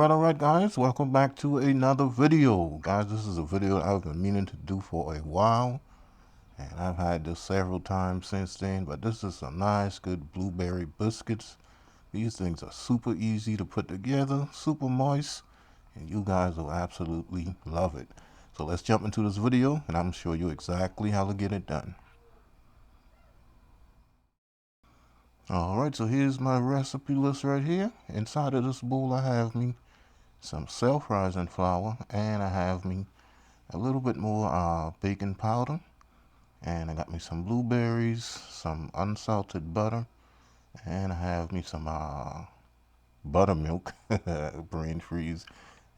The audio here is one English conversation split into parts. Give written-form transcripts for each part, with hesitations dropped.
Alright guys, welcome back to another video. Guys, this is a video I've been meaning to do for a while, and I've had this several times since then, but this is some nice good blueberry biscuits. These things are super easy to put together, super moist, and you guys will absolutely love it. So let's jump into this video and I'm gonna show you exactly how to get it done. Alright, so here's my recipe list right here. Inside of this bowl I have me some self-rising flour, and I have me a little bit more baking powder, and I got me some blueberries, some unsalted butter, and I have me some buttermilk, brain freeze,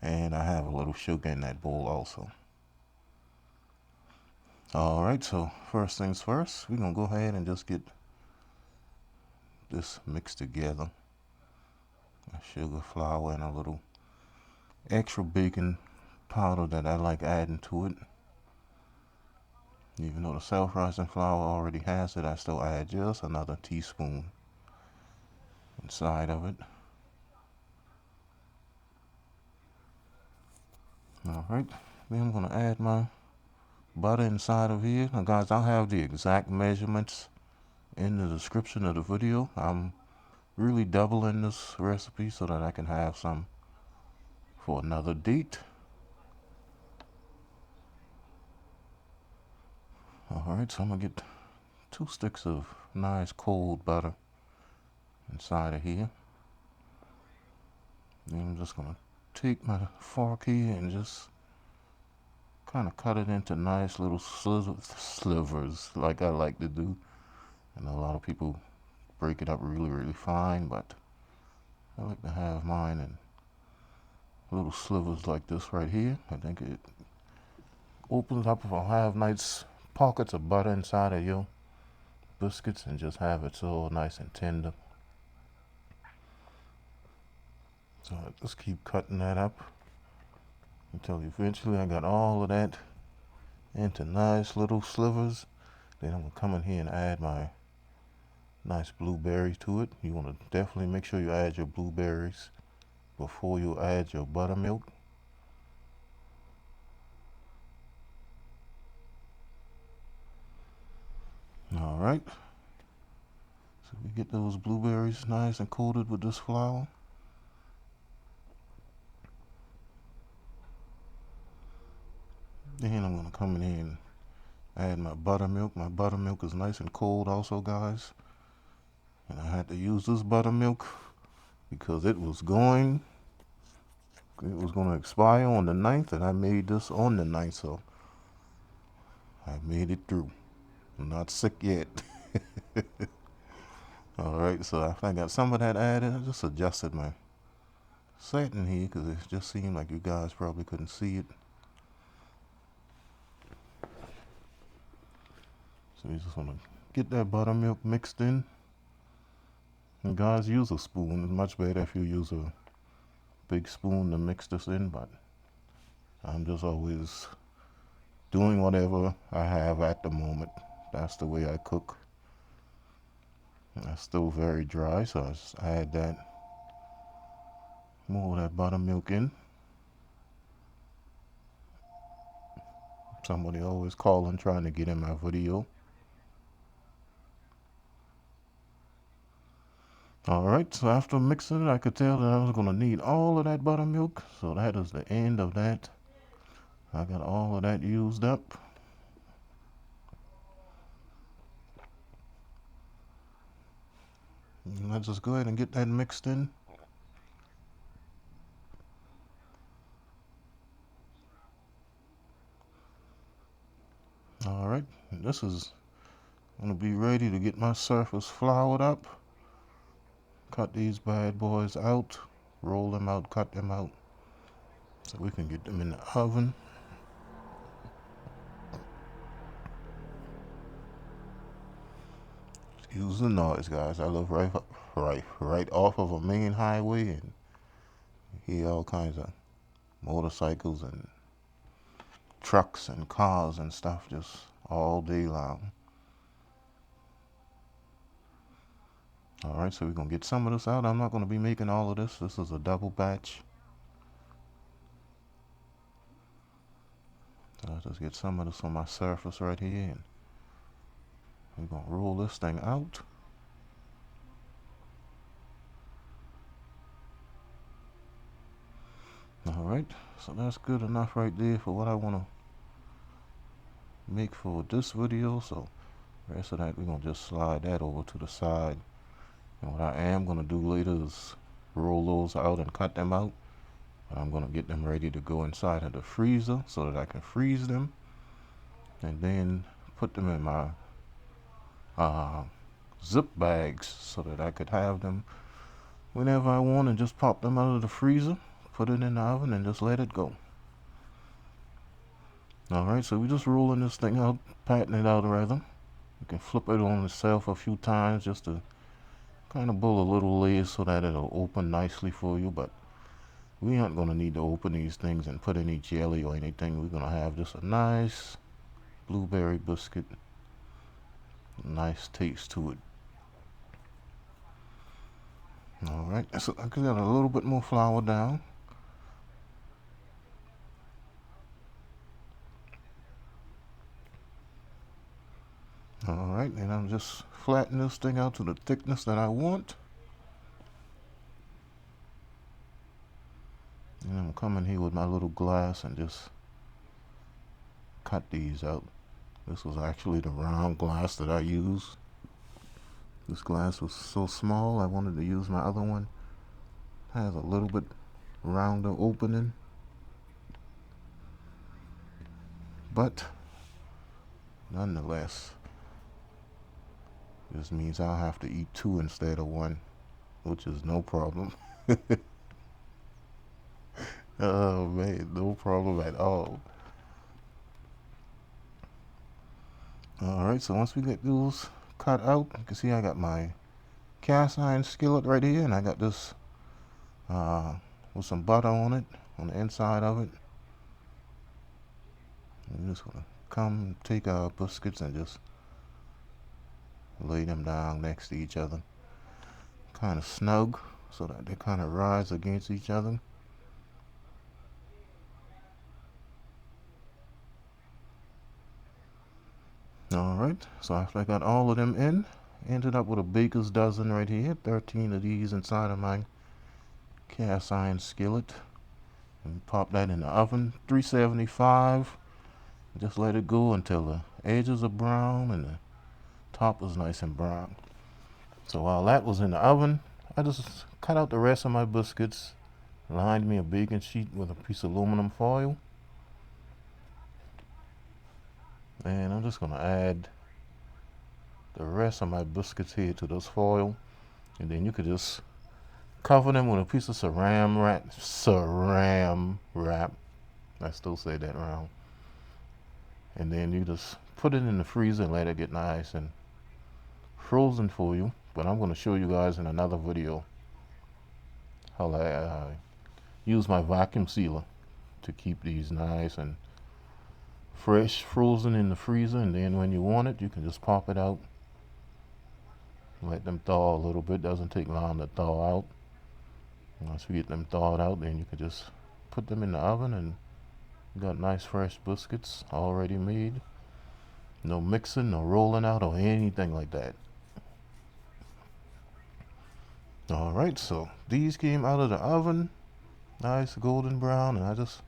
and I have a little sugar in that bowl also. Alright, so first things first, we're gonna go ahead and just get this mixed together. Sugar, flour, and a little extra baking powder that I like adding to it. Even though the self-rising flour already has it, I still add just another teaspoon inside of it. Alright, then I'm going to add my butter inside of here. Now guys, I'll have the exact measurements in the description of the video. I'm really doubling this recipe so that I can have some for another date. Alright, so I'm going to get 2 sticks of nice cold butter inside of here. Then I'm just going to take my fork here and just kind of cut it into nice little slivers like I like to do. And a lot of people break it up really fine, but I like to have mine in little slivers like this right here. I think it opens up if I have nice pockets of butter inside of your biscuits and just have it so nice and tender. So I just keep cutting that up until eventually I got all of that into nice little slivers. Then I'm going to come in here and add my nice blueberries to it. You want to definitely make sure you add your blueberries before you add your buttermilk. Alright, so we get those blueberries nice and coated with this flour. Then I'm going to come in here and add my buttermilk. My buttermilk is nice and cold also, guys. And I had to use this buttermilk because it was going to expire on the 9th, and I made this on the 9th, so I made it through. I'm not sick yet. Alright, so after I got some of that added, I just adjusted my setting here because it just seemed like you guys probably couldn't see it. So you just want to get that buttermilk mixed in. And guys, use a spoon. It's much better if you use a big spoon to mix this in, but I'm just always doing whatever I have at the moment. That's the way I cook. That's still very dry, so I just add that more of that buttermilk in. Somebody always calling trying to get in my video. Alright, so after mixing it, I could tell that I was going to need all of that buttermilk, so that is the end of that. I got all of that used up. And let's just go ahead and get that mixed in. Alright, this is going to be ready to get my surface floured up. Cut these bad boys out, roll them out, cut them out, so we can get them in the oven. Excuse the noise, guys. I live right off of a main highway, and you hear all kinds of motorcycles and trucks and cars and stuff just all day long. Alright, so we're going to get some of this out. I'm not going to be making all of this. This is a double batch. So I'll just get some of this on my surface right here, and we're gonna roll this thing out. Alright, so that's good enough right there for what I want to make for this video. So the rest of that, we're gonna just slide that over to the side. And what I am gonna do later is roll those out and cut them out. I'm gonna get them ready to go inside of the freezer so that I can freeze them, and then put them in my zip bags so that I could have them whenever I want, and just pop them out of the freezer, put it in the oven, and just let it go. Alright, so we're just rolling this thing out, patting it out rather. You can flip it on itself a few times just to kind of pull a little layer so that it'll open nicely for you, but we aren't going to need to open these things and put any jelly or anything. We're going to have just a nice blueberry biscuit, nice taste to it. Alright, so I got a little bit more flour down. Alright, and I'm just flattening this thing out to the thickness that I want. And I'm coming here with my little glass and just cut these out. This was actually the round glass that I used. This glass was so small, I wanted to use my other one. It has a little bit rounder opening, but nonetheless, this means I'll have to eat two instead of one, which is no problem. Oh man, no problem at all. Alright, so once we get those cut out, you can see I got my cast iron skillet right here, and I got this with some butter on it, on the inside of it. I'm just gonna come take our biscuits and just lay them down next to each other, kind of snug, so that they kind of rise against each other. Alright, so after I got all of them in, ended up with a baker's dozen right here, 13 of these inside of my cast iron skillet. And pop that in the oven, 375. Just let it go until the edges are brown and the top is nice and brown. So while that was in the oven, I just cut out the rest of my biscuits, lined me a baking sheet with a piece of aluminum foil. And I'm just going to add the rest of my biscuits here to this foil. And then you could just cover them with a piece of saran wrap. I still say that wrong. And then you just put it in the freezer and let it get nice and frozen for you. But I'm going to show you guys in another video how I use my vacuum sealer to keep these nice and fresh, frozen in the freezer. And then when you want it, you can just pop it out, let them thaw a little bit. Doesn't take long to thaw out. Once we get them thawed out, then you can just put them in the oven, and you got nice fresh biscuits already made. No mixing, no rolling out, or anything like that. Alright, so these came out of the oven, nice golden brown, and I just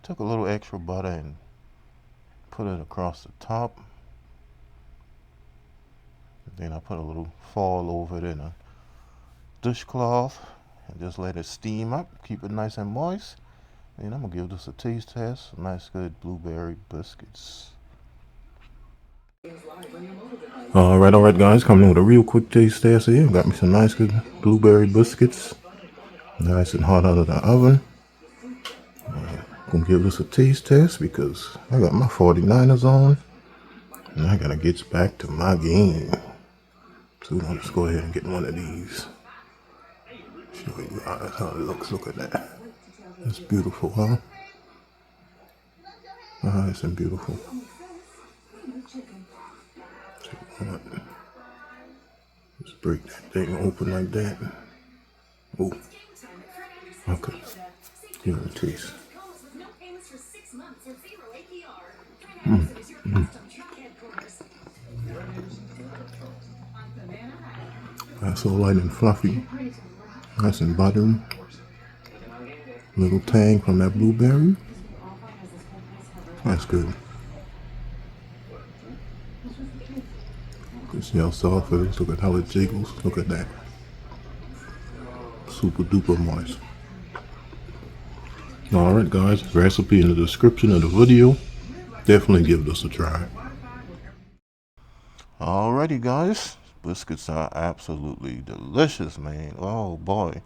took a little extra butter and put it across the top. Then I put a little foil over it in a dishcloth and just let it steam up, keep it nice and moist. And I'm gonna give this a taste test. Nice good blueberry biscuits. Alright guys, coming in with a real quick taste test here. Got me some nice good blueberry biscuits, nice and hot out of the oven. Gonna give this a taste test because I got my 49ers on and I gotta get back to my game. So we're gonna just go ahead and get one of these. Show you guys how it looks. Look at that. That's beautiful, huh? Nice and beautiful. Just break that thing open like that. Oh, okay. Give it a taste. So light and fluffy, nice and buttery. Little tang from that blueberry. That's good. You see how soft it is. Look at how it jiggles. Look at that. Super duper moist. Alright guys, recipe in the description of the video. Definitely give this a try. Alrighty guys, biscuits are absolutely delicious, man. Oh boy,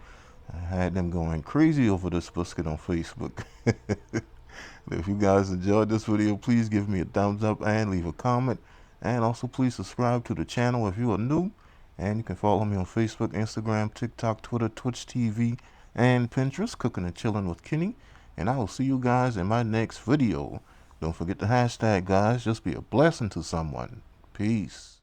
I had them going crazy over this biscuit on Facebook. If you guys enjoyed this video, please give me a thumbs up and leave a comment. And also please subscribe to the channel if you are new. And you can follow me on Facebook, Instagram, TikTok, Twitter, Twitch TV, and Pinterest, Cooking and Chilling with Kenny. And I will see you guys in my next video. Don't forget the hashtag, guys. Just be a blessing to someone. Peace.